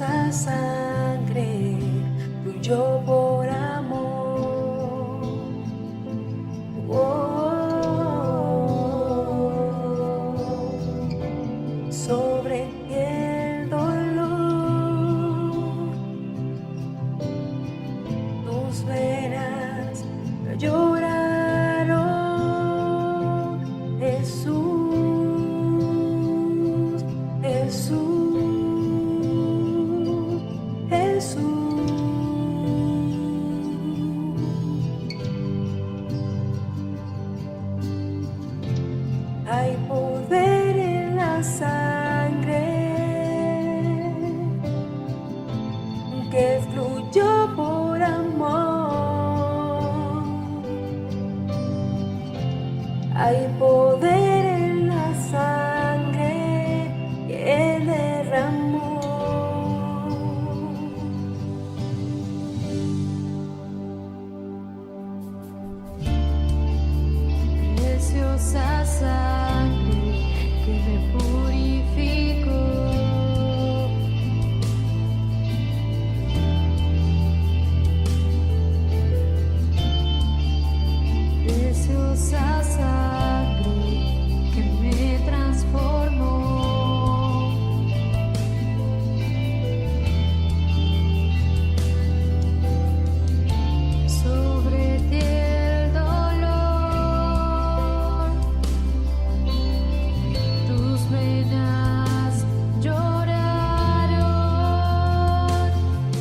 preciosa sangre fluyó por amor. Sobre ti el dolor, tus venas lloraron, Jesús, Jesús, Jesús. Hay poder en la sangre que fluyó por amor. Hay poder en la sangre que Él derramó. Preciosa sangre que me purificó. Preciosa sangre que me transformó. Sobre ti el dolor, tus venas lloraron,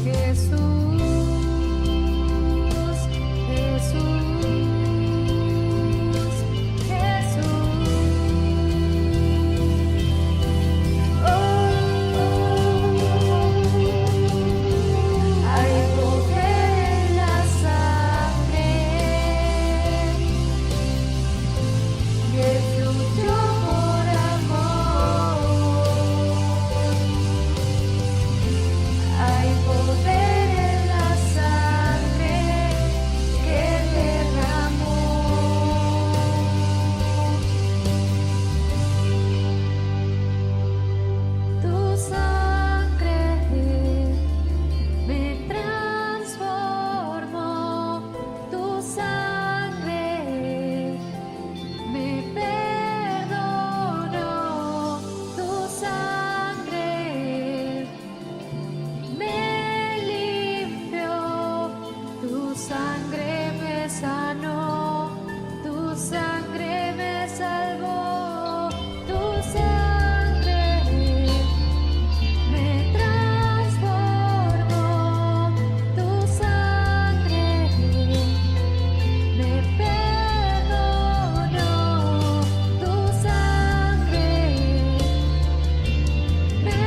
Jesús, Jesús, Jesús. Hay poder en la sangre que fluyó por amor. Hay poder en la sangre que derramó. Tu sangre me transformó, tu sangre me perdonó, tu sangre me limpió, tu sangre me sanó, tu sangre me salvó, tu sangre me transformó, tu sangre me perdonó, tu sangre me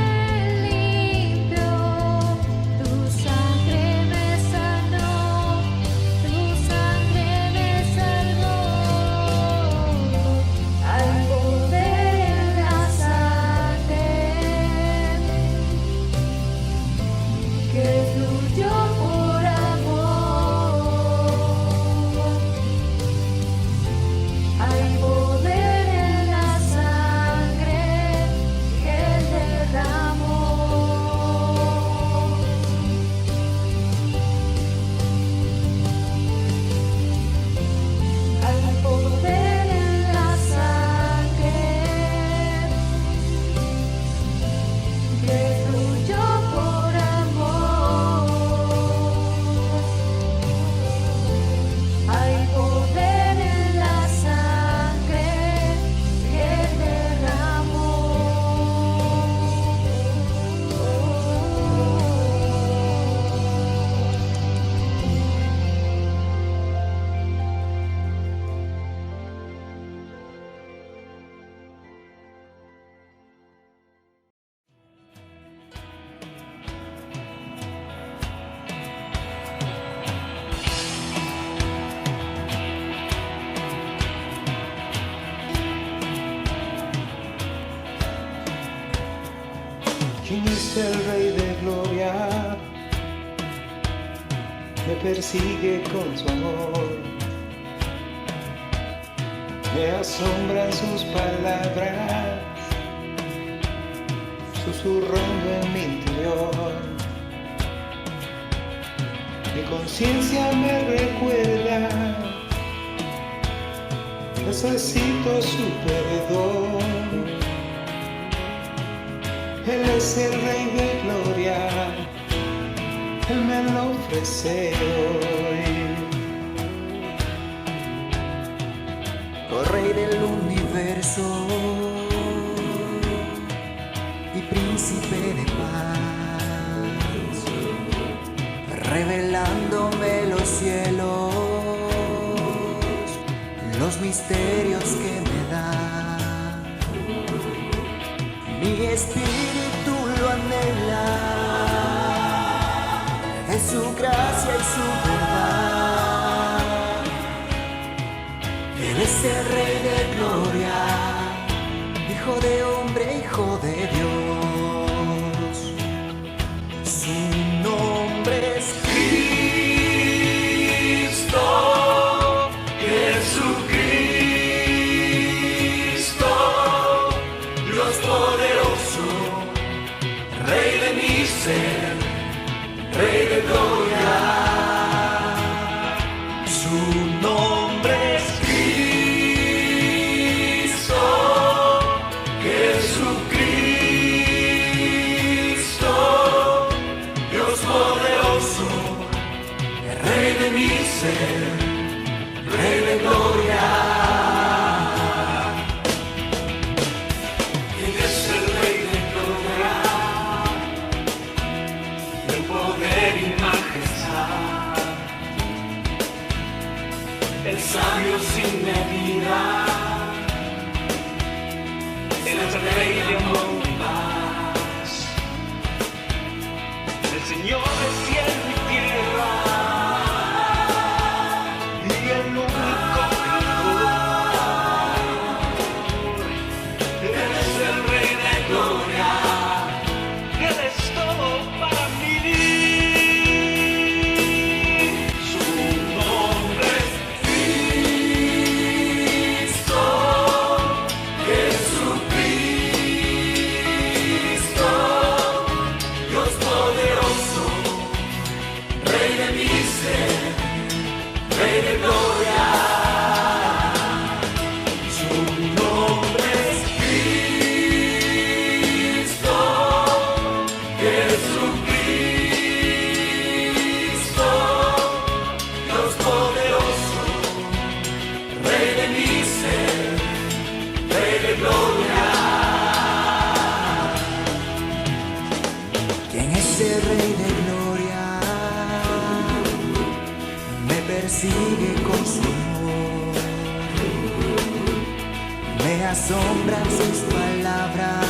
limpió, tu sangre me sanó, tu sangre me salvó. Hay poder en la sangre que fluyó por amor. Hay poder en la sangre que Él derramó. Hay poder en la sangre que fluyó por amor. Hay poder en la sangre que derramó. ¿Quién es el Rey de Gloria? Me persigue con su amor. Me asombran sus palabras, susurrando en mi interior. Mi conciencia me recuerda, necesito su perdón. Él es el Rey de Gloria, Él me lo ofrece hoy. Oh Rey del universo y príncipe de paz, revelándome los cielos, los misterios que me dan. Mi espíritu lo anhela, de su gracia y su verdad. Él es el Rey de Gloria, Hijo de hombre, Hijo de Dios. Su nombre es Cristo, Jesucristo, Dios poderoso, Rey de mi ser, Rey de gloria. Su nombre es Cristo, Jesucristo, Dios poderoso, Rey de mi ser, Rey de gloria. ¿Quién es el Rey de gloria? De poder y majestad, el sabio sin medida, el Rey de amor y paz, el Señor de cielo y tierra, y el único creador. Él es el Rey de gloria, Él es todo para mí. Su nombre es Cristo, Jesucristo, Dios poderoso, Rey de mi ser, Rey de gloria. Su nombre es Cristo, Jesucristo, Dios poderoso, Rey de mi ser, Rey de gloria. ¿Quién es el Rey de gloria? Me persigue con su amor, me asombran sus palabras,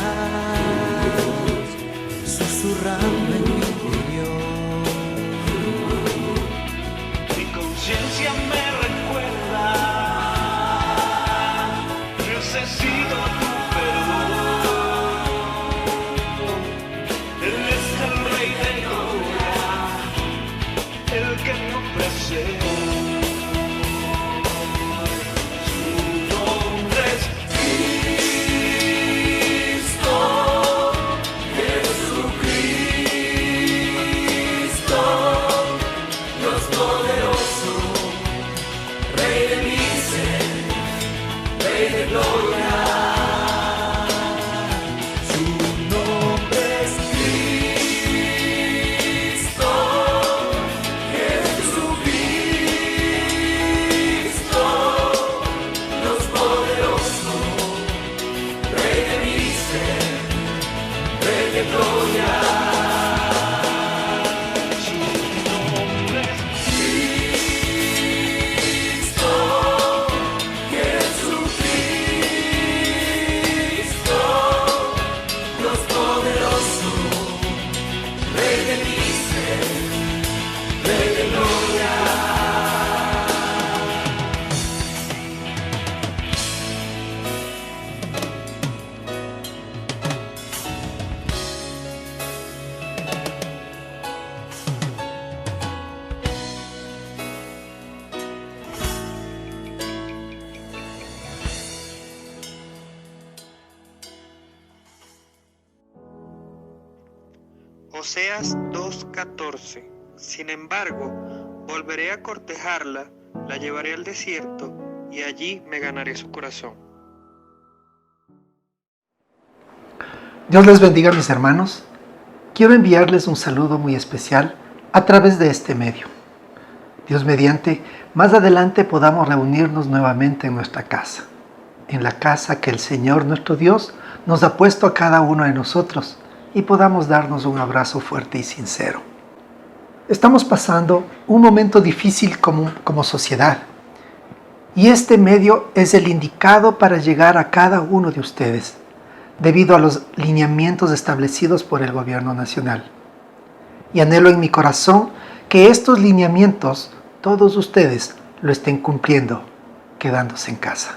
susurrando en mi interior. Mi conciencia me recuerda, necesito tu perdón. Él es el Rey de gloria, el que me ofrece. Su nombre es Cristo, Jesucristo, Dios poderoso, Rey de mi ser, Rey de gloria. Oseas 2:14. Sin embargo, volveré a cortejarla, la llevaré al desierto y allí me ganaré su corazón. Dios les bendiga, mis hermanos. Quiero enviarles un saludo muy especial a través de este medio. Dios mediante, más adelante podamos reunirnos nuevamente en nuestra casa, en la casa que el Señor nuestro Dios nos ha puesto a cada uno de nosotros, y podamos darnos un abrazo fuerte y sincero. Estamos pasando un momento difícil como sociedad, y este medio es el indicado para llegar a cada uno de ustedes, debido a los lineamientos establecidos por el gobierno nacional. Y anhelo en mi corazón que estos lineamientos, todos ustedes lo estén cumpliendo, quedándose en casa.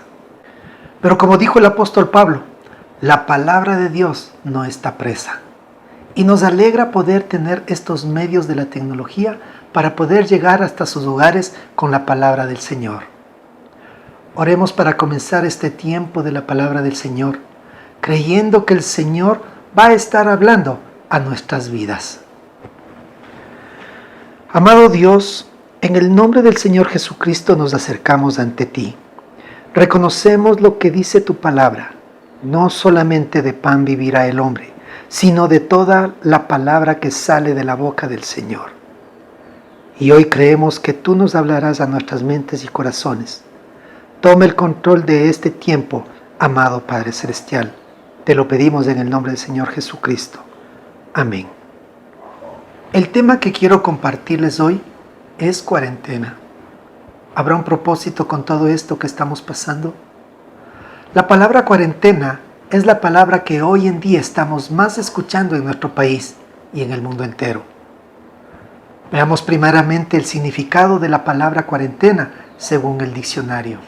Pero como dijo el apóstol Pablo, la palabra de Dios no está presa. Y nos alegra poder tener estos medios de la tecnología para poder llegar hasta sus hogares con la palabra del Señor. Oremos para comenzar este tiempo de la palabra del Señor, creyendo que el Señor va a estar hablando a nuestras vidas. Amado Dios, en el nombre del Señor Jesucristo nos acercamos ante ti. Reconocemos lo que dice tu palabra. No solamente de pan vivirá el hombre, sino de toda la palabra que sale de la boca del Señor. Y hoy creemos que tú nos hablarás a nuestras mentes y corazones. Toma el control de este tiempo, amado Padre Celestial. Te lo pedimos en el nombre del Señor Jesucristo. Amén. El tema que quiero compartirles hoy es cuarentena. ¿Habrá un propósito con todo esto que estamos pasando? La palabra cuarentena es la palabra que hoy en día estamos más escuchando en nuestro país y en el mundo entero. Veamos primeramente el significado de la palabra cuarentena según el diccionario.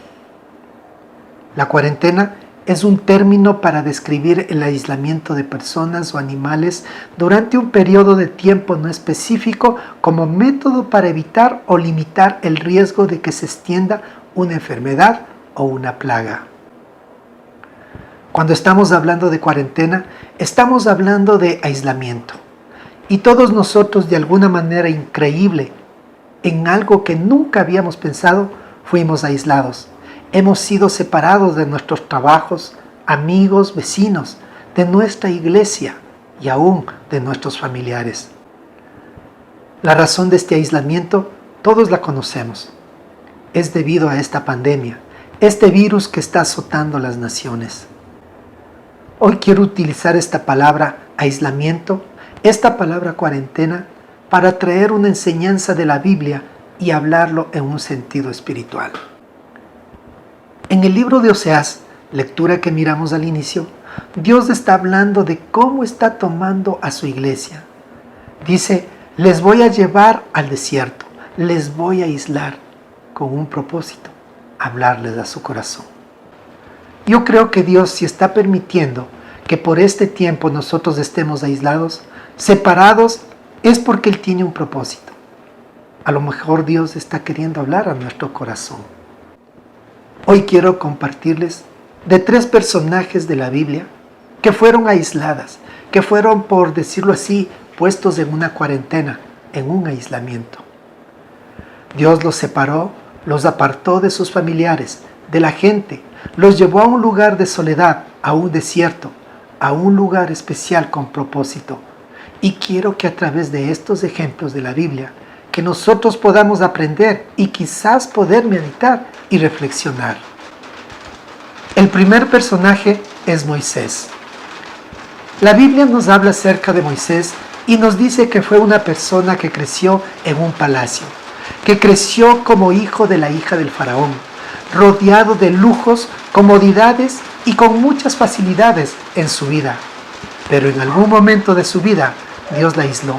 La cuarentena es un término para describir el aislamiento de personas o animales durante un periodo de tiempo no específico como método para evitar o limitar el riesgo de que se extienda una enfermedad o una plaga. Cuando estamos hablando de cuarentena, estamos hablando de aislamiento. Y todos nosotros, de alguna manera increíble, en algo que nunca habíamos pensado, fuimos aislados. Hemos sido separados de nuestros trabajos, amigos, vecinos, de nuestra iglesia y aún de nuestros familiares. La razón de este aislamiento, todos la conocemos. Es debido a esta pandemia, este virus que está azotando las naciones. Hoy quiero utilizar esta palabra aislamiento, esta palabra cuarentena, para traer una enseñanza de la Biblia y hablarlo en un sentido espiritual. En el libro de Oseas, lectura que miramos al inicio, Dios está hablando de cómo está tomando a su iglesia. Dice, les voy a llevar al desierto, les voy a aislar con un propósito, hablarles a su corazón. Yo creo que Dios, si está permitiendo que por este tiempo nosotros estemos aislados, separados, es porque Él tiene un propósito. A lo mejor Dios está queriendo hablar a nuestro corazón. Hoy quiero compartirles de 3 personajes de la Biblia que fueron aisladas, que fueron, por decirlo así, puestos en una cuarentena, en un aislamiento. Dios los separó, los apartó de sus familiares, de la gente, los llevó a un lugar de soledad, a un desierto, a un lugar especial con propósito. Y quiero que a través de estos ejemplos de la Biblia, que nosotros podamos aprender y quizás poder meditar y reflexionar. El primer personaje es Moisés. La Biblia nos habla acerca de Moisés y nos dice que fue una persona que creció en un palacio, que creció como hijo de la hija del faraón, rodeado de lujos, comodidades y con muchas facilidades en su vida. Pero en algún momento de su vida, Dios la aisló,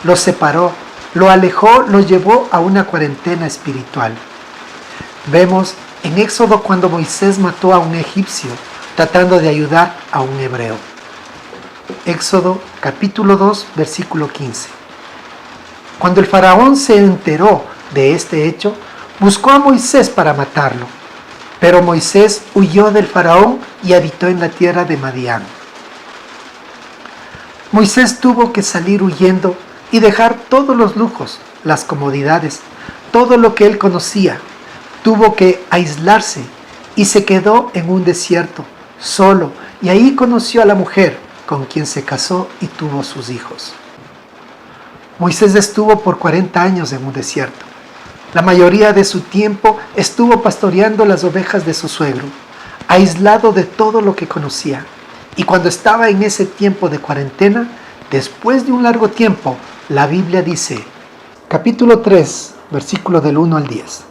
lo separó, lo alejó, lo llevó a una cuarentena espiritual. Vemos en Éxodo cuando Moisés mató a un egipcio tratando de ayudar a un hebreo. Éxodo capítulo 2, versículo 15. Cuando el faraón se enteró de este hecho, buscó a Moisés para matarlo. Pero Moisés huyó del faraón y habitó en la tierra de Madián. Moisés tuvo que salir huyendo y dejar todos los lujos, las comodidades, todo lo que él conocía. Tuvo que aislarse y se quedó en un desierto, solo, y ahí conoció a la mujer con quien se casó y tuvo sus hijos. Moisés estuvo por 40 años en un desierto. La mayoría de su tiempo estuvo pastoreando las ovejas de su suegro, aislado de todo lo que conocía. Y cuando estaba en ese tiempo de cuarentena, después de un largo tiempo, la Biblia dice, capítulo 3, versículo del 1 al 10.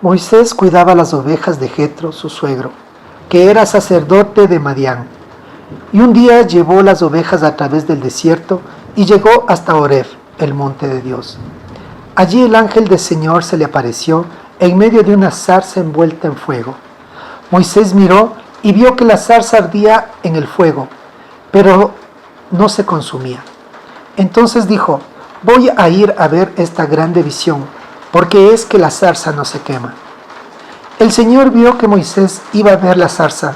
Moisés cuidaba las ovejas de Jetro, su suegro, que era sacerdote de Madián. Y un día llevó las ovejas a través del desierto y llegó hasta Horeb, el monte de Dios. Allí el ángel del Señor se le apareció en medio de una zarza envuelta en fuego. Moisés miró y vio que la zarza ardía en el fuego, pero no se consumía. Entonces dijo, voy a ir a ver esta grande visión, porque es que la zarza no se quema. El Señor vio que Moisés iba a ver la zarza,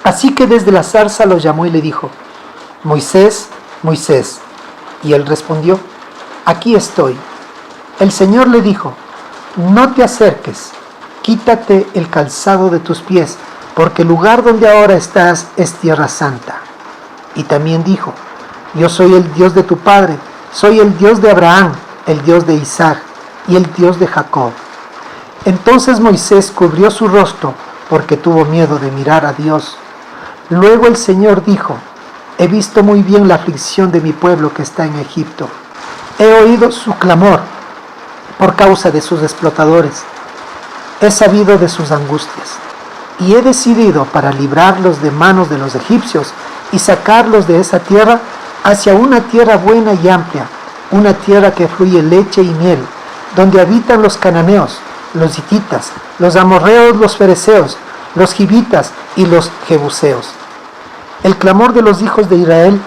así que desde la zarza lo llamó y le dijo, Moisés, Moisés. Y él respondió, aquí estoy. El Señor le dijo, no te acerques, quítate el calzado de tus pies, porque el lugar donde ahora estás es tierra santa. Y también dijo, yo soy el Dios de tu padre, soy el Dios de Abraham, el Dios de Isaac y el Dios de Jacob. Entonces Moisés cubrió su rostro porque tuvo miedo de mirar a Dios. Luego el Señor dijo, he visto muy bien la aflicción de mi pueblo que está en Egipto. He oído su clamor por causa de sus explotadores. He sabido de sus angustias. Y he decidido para librarlos de manos de los egipcios y sacarlos de esa tierra hacia una tierra buena y amplia, una tierra que fluye leche y miel, donde habitan los cananeos, los hititas, los amorreos, los fereceos, los gibitas y los jebuseos. El clamor de los hijos de Israel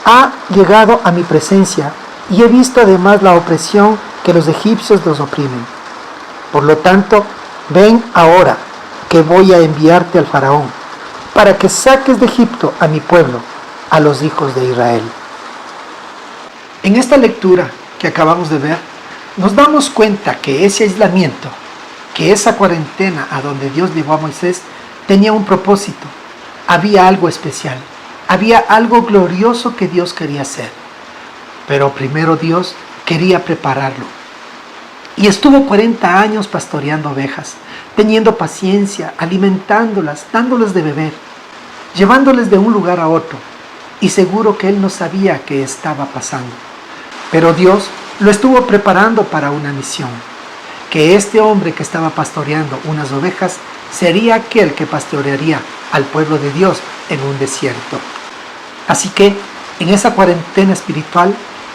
ha llegado a mi presencia y he visto además la opresión que los egipcios los oprimen. Por lo tanto, ven ahora que voy a enviarte al faraón, para que saques de Egipto a mi pueblo, a los hijos de Israel. En esta lectura que acabamos de ver, nos damos cuenta que ese aislamiento, que esa cuarentena a donde Dios llevó a Moisés, tenía un propósito. Había algo especial, había algo glorioso que Dios quería hacer. Pero primero Dios quería prepararlo. Y estuvo 40 años pastoreando ovejas, teniendo paciencia, alimentándolas, dándoles de beber, llevándoles de un lugar a otro. Y seguro que él no sabía qué estaba pasando. Pero Dios lo estuvo preparando para una misión. Que este hombre que estaba pastoreando unas ovejas sería aquel que pastorearía al pueblo de Dios en un desierto. Así que en esa cuarentena espiritual,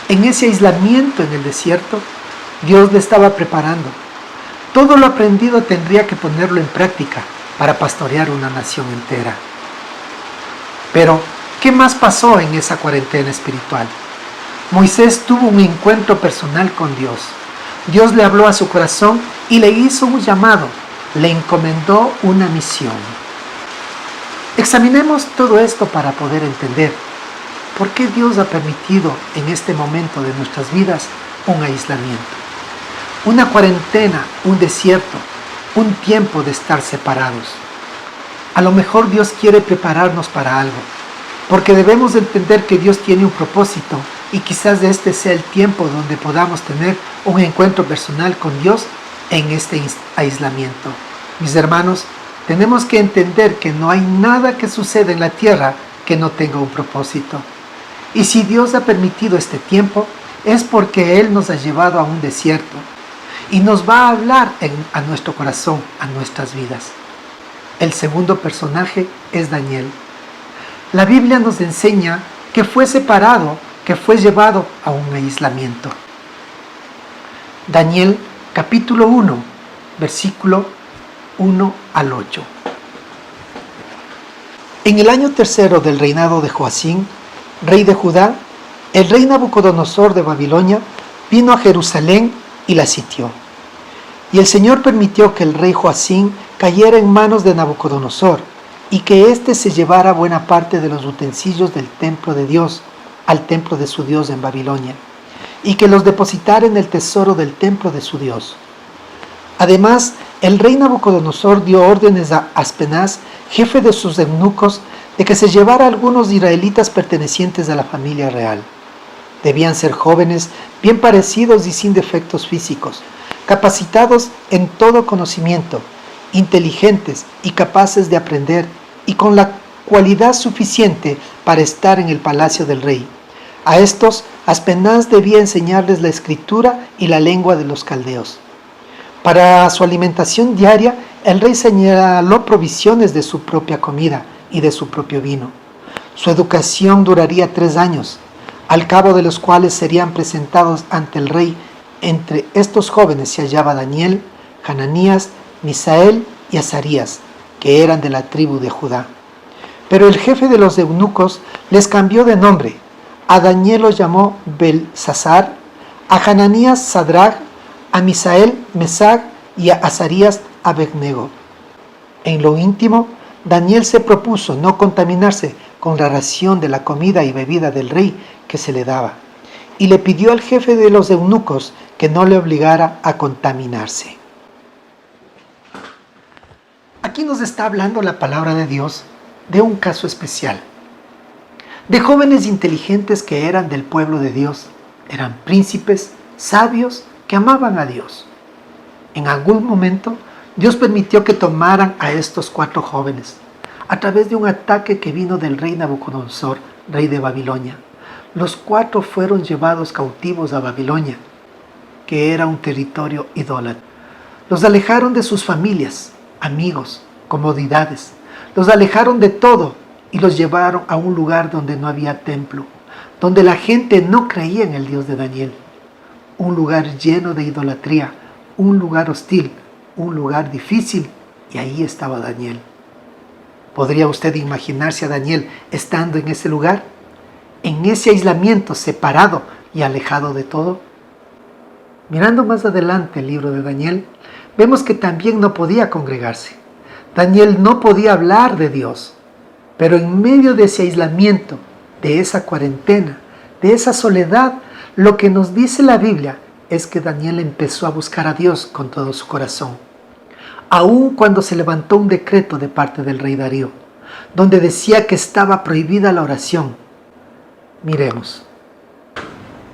en ese aislamiento en el desierto, Dios le estaba preparando. Todo lo aprendido tendría que ponerlo en práctica para pastorear una nación entera. Pero, ¿qué más pasó en esa cuarentena espiritual? Moisés tuvo un encuentro personal con Dios. Dios le habló a su corazón y le hizo un llamado, le encomendó una misión. Examinemos todo esto para poder entender por qué Dios ha permitido en este momento de nuestras vidas un aislamiento, una cuarentena, un desierto, un tiempo de estar separados. A lo mejor Dios quiere prepararnos para algo, porque debemos entender que Dios tiene un propósito y quizás este sea el tiempo donde podamos tener un encuentro personal con Dios en este aislamiento. Mis hermanos, tenemos que entender que no hay nada que suceda en la tierra que no tenga un propósito. Y si Dios ha permitido este tiempo, es porque Él nos ha llevado a un desierto y nos va a hablar a nuestro corazón, a nuestras vidas. El segundo personaje es Daniel. La Biblia nos enseña que fue separado, que fue llevado a un aislamiento. Daniel capítulo 1, versículo 1 al 8. En el año tercero del reinado de Joacim, rey de Judá, el rey Nabucodonosor de Babilonia vino a Jerusalén y la sitió. Y el Señor permitió que el rey Joacim cayera en manos de Nabucodonosor, y que éste se llevara buena parte de los utensilios del templo de Dios al templo de su Dios en Babilonia, y que los depositara en el tesoro del templo de su Dios. Además, el rey Nabucodonosor dio órdenes a Aspenaz, jefe de sus eunucos, de que se llevara a algunos israelitas pertenecientes a la familia real. Debían ser jóvenes, bien parecidos y sin defectos físicos, capacitados en todo conocimiento, inteligentes y capaces de aprender, y con la cualidad suficiente para estar en el palacio del rey. A estos, Aspenaz debía enseñarles la escritura y la lengua de los caldeos. Para su alimentación diaria, el rey señaló provisiones de su propia comida y de su propio vino. Su educación duraría 3 años, al cabo de los cuales serían presentados ante el rey. Entre estos jóvenes se hallaba Daniel, Hananías, Misael y Azarías, que eran de la tribu de Judá. Pero el jefe de los eunucos les cambió de nombre. A Daniel lo llamó Belsasar, a Hananías Sadrach, a Misael Mesac y a Azarías Abednego. En lo íntimo, Daniel se propuso no contaminarse con la ración de la comida y bebida del rey que se le daba, y le pidió al jefe de los eunucos que no le obligara a contaminarse. Aquí nos está hablando la palabra de Dios de un caso especial, de jóvenes inteligentes que eran del pueblo de Dios, eran príncipes, sabios, que amaban a Dios. En algún momento, Dios permitió que tomaran a estos 4 jóvenes, a través de un ataque que vino del rey Nabucodonosor, rey de Babilonia. Los 4 fueron llevados cautivos a Babilonia, que era un territorio idólatra. Los alejaron de sus familias, amigos, comodidades. Los alejaron de todo y los llevaron a un lugar donde no había templo, donde la gente no creía en el Dios de Daniel. Un lugar lleno de idolatría, un lugar hostil, un lugar difícil, y ahí estaba Daniel. ¿Podría usted imaginarse a Daniel estando en ese lugar? En ese aislamiento, separado y alejado de todo. Mirando más adelante el libro de Daniel, vemos que también no podía congregarse. Daniel no podía hablar de Dios, pero en medio de ese aislamiento, de esa cuarentena, de esa soledad, lo que nos dice la Biblia es que Daniel empezó a buscar a Dios con todo su corazón. Aun cuando se levantó un decreto de parte del rey Darío, donde decía que estaba prohibida la oración. Miremos.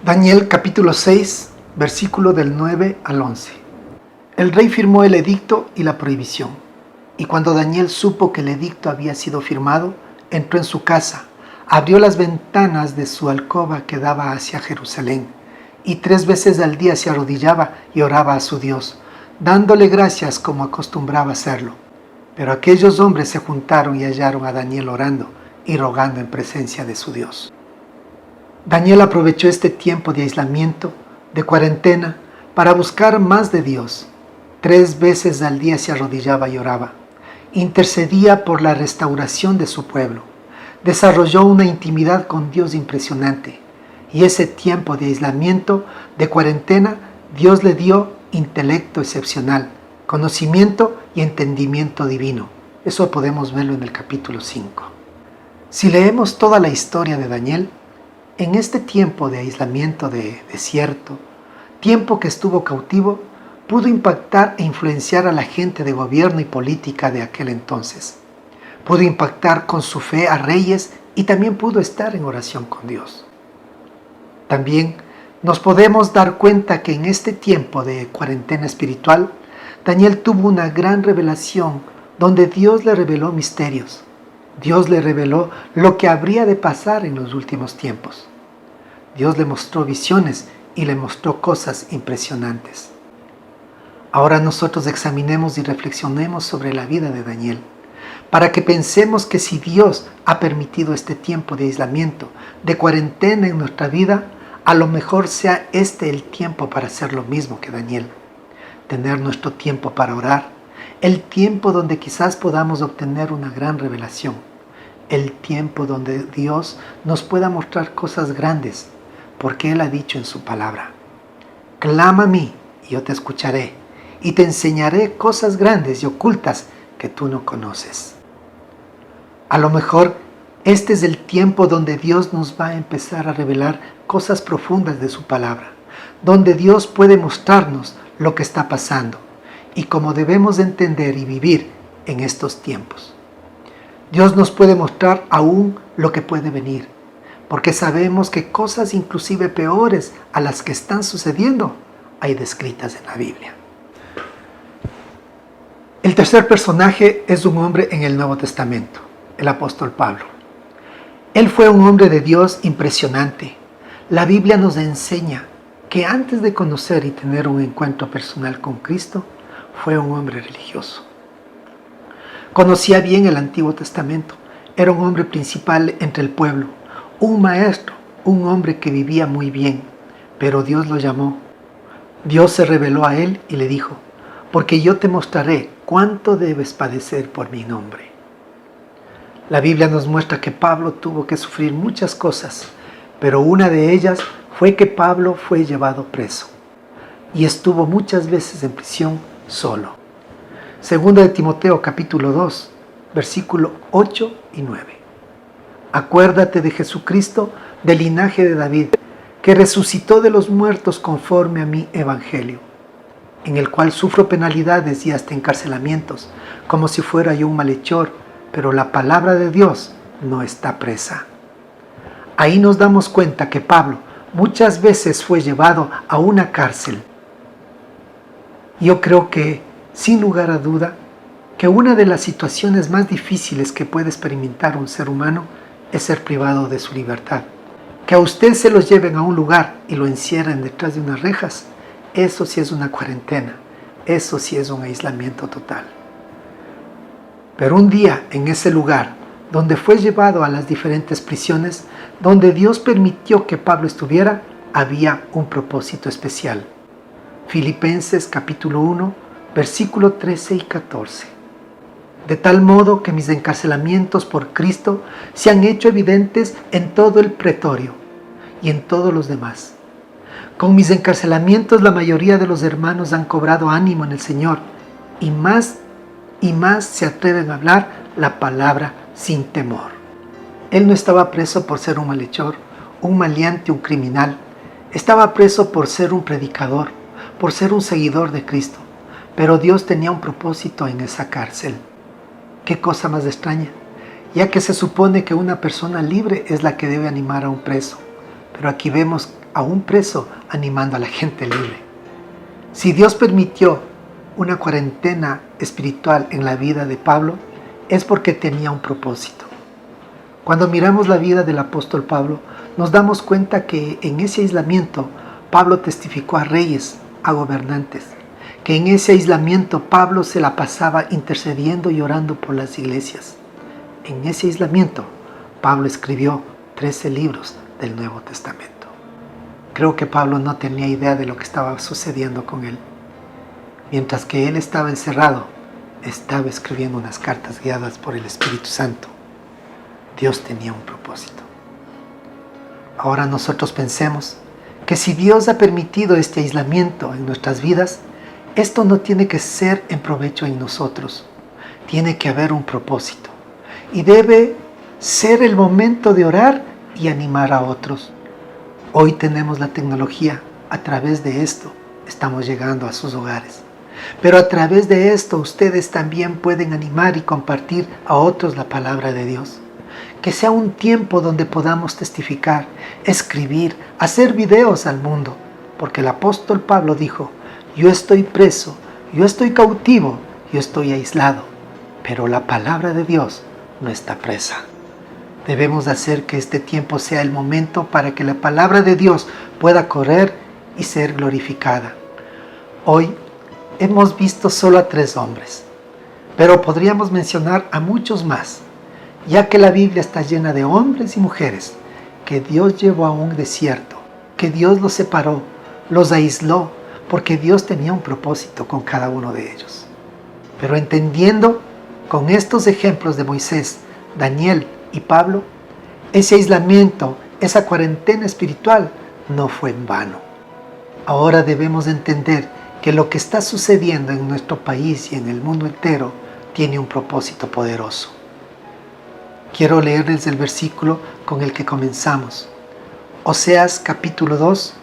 Daniel capítulo 6, versículo del 9 al 11. El rey firmó el edicto y la prohibición. Y cuando Daniel supo que el edicto había sido firmado, entró en su casa, abrió las ventanas de su alcoba que daba hacia Jerusalén, y 3 veces al día se arrodillaba y oraba a su Dios, dándole gracias como acostumbraba hacerlo. Pero aquellos hombres se juntaron y hallaron a Daniel orando y rogando en presencia de su Dios. Daniel aprovechó este tiempo de aislamiento, de cuarentena, para buscar más de Dios. 3 veces al día se arrodillaba y oraba. Intercedía por la restauración de su pueblo. Desarrolló una intimidad con Dios impresionante. Y ese tiempo de aislamiento, de cuarentena, Dios le dio intelecto excepcional, conocimiento y entendimiento divino. Eso podemos verlo en el capítulo 5. Si leemos toda la historia de Daniel, en este tiempo de aislamiento, de desierto, tiempo que estuvo cautivo, pudo impactar e influenciar a la gente de gobierno y política de aquel entonces. Pudo impactar con su fe a reyes y también pudo estar en oración con Dios. También nos podemos dar cuenta que en este tiempo de cuarentena espiritual, Daniel tuvo una gran revelación donde Dios le reveló misterios. Dios le reveló lo que habría de pasar en los últimos tiempos. Dios le mostró visiones y le mostró cosas impresionantes. Ahora nosotros examinemos y reflexionemos sobre la vida de Daniel, para que pensemos que si Dios ha permitido este tiempo de aislamiento, de cuarentena en nuestra vida, a lo mejor sea este el tiempo para hacer lo mismo que Daniel. Tener nuestro tiempo para orar, el tiempo donde quizás podamos obtener una gran revelación, el tiempo donde Dios nos pueda mostrar cosas grandes, porque Él ha dicho en su palabra: clama a mí y yo te escucharé, y te enseñaré cosas grandes y ocultas que tú no conoces. A lo mejor este es el tiempo donde Dios nos va a empezar a revelar cosas profundas de su palabra, donde Dios puede mostrarnos lo que está pasando y cómo debemos entender y vivir en estos tiempos. Dios nos puede mostrar aún lo que puede venir, porque sabemos que cosas inclusive peores a las que están sucediendo hay descritas en la Biblia. El tercer personaje es un hombre en el Nuevo Testamento, el apóstol Pablo. Él fue un hombre de Dios impresionante. La Biblia nos enseña que antes de conocer y tener un encuentro personal con Cristo, fue un hombre religioso. Conocía bien el Antiguo Testamento, era un hombre principal entre el pueblo, un maestro, un hombre que vivía muy bien, pero Dios lo llamó. Dios se reveló a él y le dijo: porque yo te mostraré cuánto debes padecer por mi nombre. La Biblia nos muestra que Pablo tuvo que sufrir muchas cosas, pero una de ellas fue que Pablo fue llevado preso y estuvo muchas veces en prisión solo. Segunda de Timoteo capítulo 2, versículo 8 y 9. Acuérdate de Jesucristo del linaje de David, que resucitó de los muertos conforme a mi evangelio, en el cual sufro penalidades y hasta encarcelamientos, como si fuera yo un malhechor, pero la palabra de Dios no está presa. Ahí nos damos cuenta que Pablo muchas veces fue llevado a una cárcel. Yo creo que, sin lugar a duda, que una de las situaciones más difíciles que puede experimentar un ser humano es ser privado de su libertad. Que a usted se lo lleven a un lugar y lo encierren detrás de unas rejas, eso sí es una cuarentena, eso sí es un aislamiento total. Pero un día en ese lugar, donde fue llevado a las diferentes prisiones, donde Dios permitió que Pablo estuviera, había un propósito especial. Filipenses capítulo 1, versículo 13 y 14. De tal modo que mis encarcelamientos por Cristo se han hecho evidentes en todo el pretorio y en todos los demás. Con mis encarcelamientos la mayoría de los hermanos han cobrado ánimo en el Señor y más se atreven a hablar la palabra sin temor. Él no estaba preso por ser un malhechor, un maleante, un criminal. Estaba preso por ser un predicador, por ser un seguidor de Cristo. Pero Dios tenía un propósito en esa cárcel. Qué cosa más extraña, ya que se supone que una persona libre es la que debe animar a un preso. Pero aquí vemos a un preso animando a la gente libre. Si Dios permitió una cuarentena espiritual en la vida de Pablo, es porque tenía un propósito. Cuando miramos la vida del apóstol Pablo, nos damos cuenta que en ese aislamiento Pablo testificó a reyes, a gobernantes, que en ese aislamiento Pablo se la pasaba intercediendo y orando por las iglesias. En ese aislamiento Pablo escribió 13 libros del Nuevo Testamento. Creo que Pablo no tenía idea de lo que estaba sucediendo con él. Mientras que él estaba encerrado, estaba escribiendo unas cartas guiadas por el Espíritu Santo. Dios tenía un propósito. Ahora nosotros pensemos que si Dios ha permitido este aislamiento en nuestras vidas, esto no tiene que ser en provecho en nosotros. Tiene que haber un propósito. Y debe ser el momento de orar y animar a otros. Hoy tenemos la tecnología. A través de esto estamos llegando a sus hogares. Pero a través de esto ustedes también pueden animar y compartir a otros la palabra de Dios. Que sea un tiempo donde podamos testificar, escribir, hacer videos al mundo. Porque el apóstol Pablo dijo: yo estoy preso, yo estoy cautivo, yo estoy aislado. Pero la palabra de Dios no está presa. Debemos hacer que este tiempo sea el momento para que la palabra de Dios pueda correr y ser glorificada. Hoy hemos visto solo a 3 hombres, pero podríamos mencionar a muchos más, ya que la Biblia está llena de hombres y mujeres que Dios llevó a un desierto, que Dios los separó, los aisló, porque Dios tenía un propósito con cada uno de ellos. Pero entendiendo con estos ejemplos de Moisés, Daniel y Pablo, ese aislamiento, esa cuarentena espiritual no fue en vano. Ahora debemos entender que lo que está sucediendo en nuestro país y en el mundo entero tiene un propósito poderoso. Quiero leerles el versículo con el que comenzamos. Oseas capítulo 2,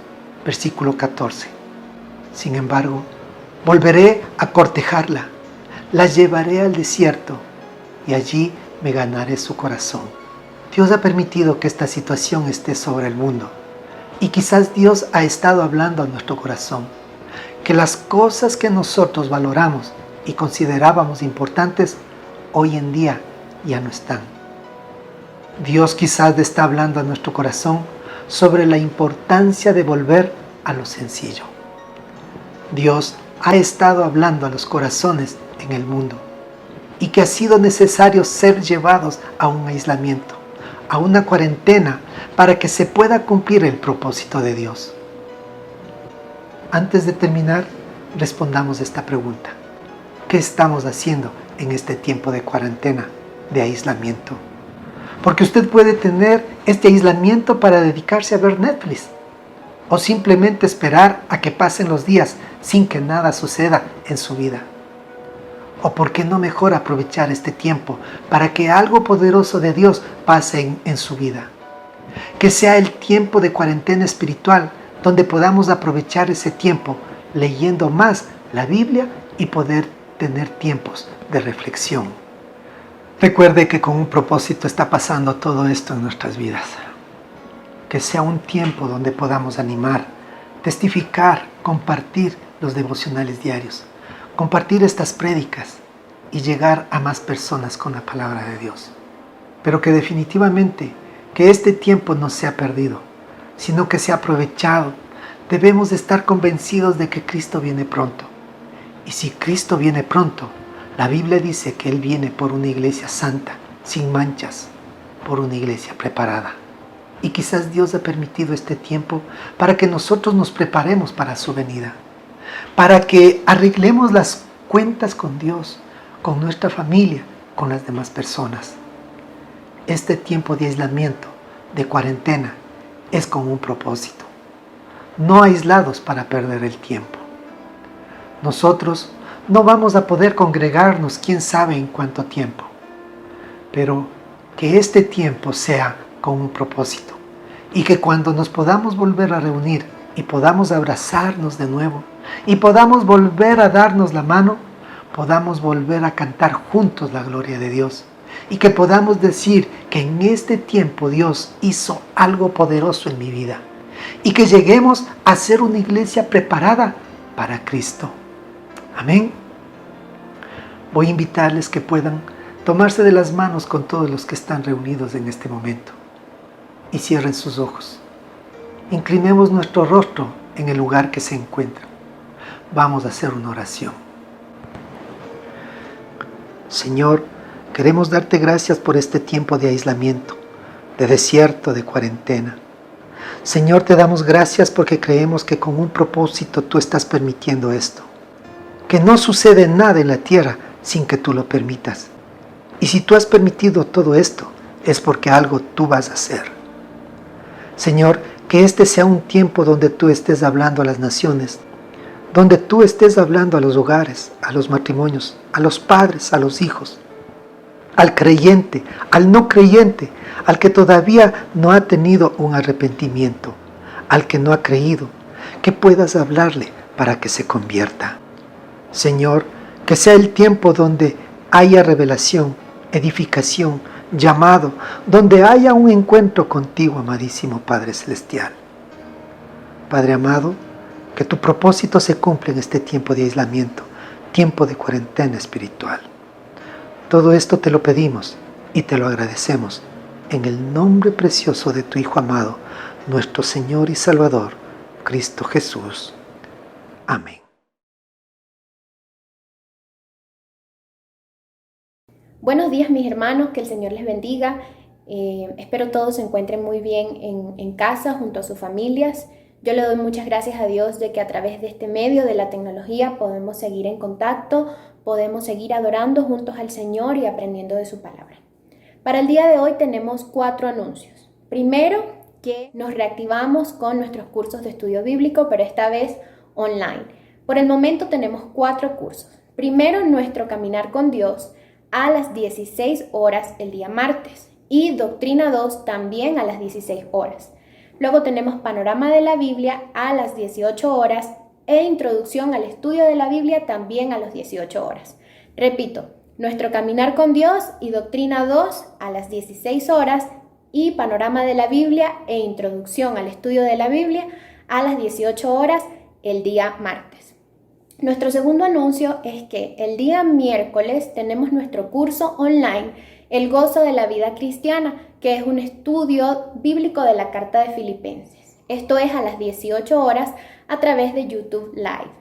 versículo 14. Sin embargo, volveré a cortejarla, la llevaré al desierto y allí me ganaré su corazón. Dios ha permitido que esta situación esté sobre el mundo y quizás Dios ha estado hablando a nuestro corazón, que las cosas que nosotros valoramos y considerábamos importantes, hoy en día ya no están. Dios quizás está hablando a nuestro corazón sobre la importancia de volver a lo sencillo. Dios ha estado hablando a los corazones en el mundo y que ha sido necesario ser llevados a un aislamiento, a una cuarentena, para que se pueda cumplir el propósito de Dios. Antes de terminar, respondamos esta pregunta. ¿Qué estamos haciendo en este tiempo de cuarentena, de aislamiento? Porque usted puede tener este aislamiento para dedicarse a ver Netflix o simplemente esperar a que pasen los días sin que nada suceda en su vida. ¿O por qué no mejor aprovechar este tiempo para que algo poderoso de Dios pase en su vida? Que sea el tiempo de cuarentena espiritual donde podamos aprovechar ese tiempo leyendo más la Biblia y poder tener tiempos de reflexión. Recuerde que con un propósito está pasando todo esto en nuestras vidas. Que sea un tiempo donde podamos animar, testificar, compartir los devocionales diarios, compartir estas prédicas y llegar a más personas con la palabra de Dios. Pero que definitivamente que este tiempo no sea perdido, sino que sea aprovechado. Debemos de estar convencidos de que Cristo viene pronto. Y si Cristo viene pronto, la Biblia dice que Él viene por una iglesia santa, sin manchas, por una iglesia preparada. Y quizás Dios ha permitido este tiempo para que nosotros nos preparemos para su venida, para que arreglemos las cuentas con Dios, con nuestra familia, con las demás personas. Este tiempo de aislamiento, de cuarentena, es con un propósito. No aislados para perder el tiempo. Nosotros no vamos a poder congregarnos quién sabe en cuánto tiempo, pero que este tiempo sea con un propósito y que cuando nos podamos volver a reunir y podamos abrazarnos de nuevo y podamos volver a darnos la mano, podamos volver a cantar juntos la gloria de Dios y que podamos decir que en este tiempo Dios hizo algo poderoso en mi vida y que lleguemos a ser una iglesia preparada para Cristo. Amén. Voy a invitarles que puedan tomarse de las manos con todos los que están reunidos en este momento y cierren sus ojos. Inclinemos nuestro rostro en el lugar que se encuentran. Vamos a hacer una oración. Señor, queremos darte gracias por este tiempo de aislamiento, de desierto, de cuarentena. Señor, te damos gracias porque creemos que con un propósito tú estás permitiendo esto. Que no sucede nada en la tierra sin que tú lo permitas. Y si tú has permitido todo esto, es porque algo tú vas a hacer. Señor, que este sea un tiempo donde tú estés hablando a las naciones, donde tú estés hablando a los hogares, a los matrimonios, a los padres, a los hijos, al creyente, al no creyente, al que todavía no ha tenido un arrepentimiento, al que no ha creído, que puedas hablarle para que se convierta. Señor, que sea el tiempo donde haya revelación, edificación, llamado, donde haya un encuentro contigo, amadísimo Padre Celestial. Padre amado, que tu propósito se cumpla en este tiempo de aislamiento, tiempo de cuarentena espiritual. Todo esto te lo pedimos y te lo agradecemos en el nombre precioso de tu Hijo amado, nuestro Señor y Salvador, Cristo Jesús. Amén. Buenos días mis hermanos, que el Señor les bendiga. Espero todos se encuentren muy bien en casa junto a sus familias. Yo le doy muchas gracias a Dios de que a través de este medio de la tecnología podemos seguir en contacto, podemos seguir adorando juntos al Señor y aprendiendo de su palabra. Para el día de hoy tenemos 4 anuncios. Primero, que nos reactivamos con nuestros cursos de estudio bíblico, pero esta vez online. Por el momento tenemos 4 cursos. Primero, nuestro caminar con Dios a las 16 horas el día martes. y Doctrina 2 también a las 16 horas. Luego tenemos Panorama de la Biblia a las 18 horas e Introducción al Estudio de la Biblia también a las 18 horas. Repito, Nuestro Caminar con Dios y Doctrina 2 a las 16 horas y Panorama de la Biblia e Introducción al Estudio de la Biblia a las 18 horas el día martes. Nuestro segundo anuncio es que el día miércoles tenemos nuestro curso online, El Gozo de la Vida Cristiana, que es un estudio bíblico de la Carta de Filipenses. Esto es a las 18 horas a través de YouTube Live.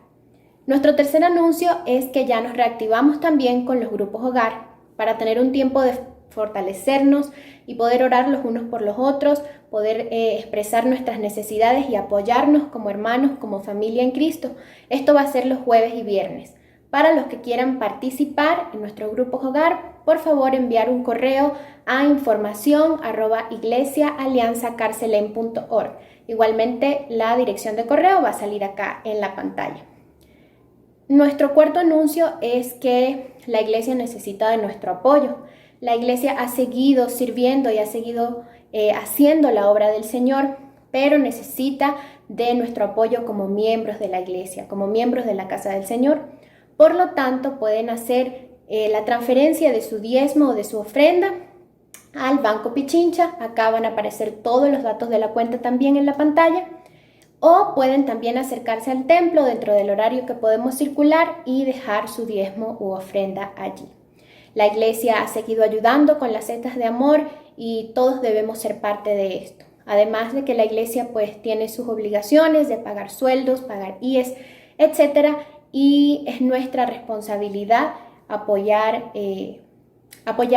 Nuestro tercer anuncio es que ya nos reactivamos también con los grupos hogar para tener un tiempo de fortalecernos y poder orar los unos por los otros, poder expresar nuestras necesidades y apoyarnos como hermanos, como familia en Cristo. Esto va a ser los jueves y viernes. Para los que quieran participar en nuestros grupos hogar, por favor enviar un correo a información@iglesiaalianzacarcelén.org. Igualmente la dirección de correo va a salir acá en la pantalla. Nuestro cuarto anuncio es que la iglesia necesita de nuestro apoyo. La iglesia ha seguido sirviendo y ha seguido haciendo la obra del Señor, pero necesita de nuestro apoyo como miembros de la iglesia, como miembros de la casa del Señor. Por lo tanto, pueden hacer la transferencia de su diezmo o de su ofrenda al Banco Pichincha. Acá van a aparecer todos los datos de la cuenta también en la pantalla. O pueden también acercarse al templo dentro del horario que podemos circular y dejar su diezmo u ofrenda allí. La iglesia ha seguido ayudando con las setas de amor y todos debemos ser parte de esto. Además de que la iglesia pues tiene sus obligaciones de pagar sueldos, pagar IES, etc. Y es nuestra responsabilidad apoyar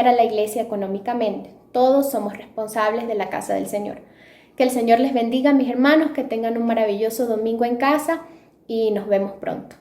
a la iglesia económicamente. Todos somos responsables de la casa del Señor. Que el Señor les bendiga, mis hermanos, que tengan un maravilloso domingo en casa y nos vemos pronto.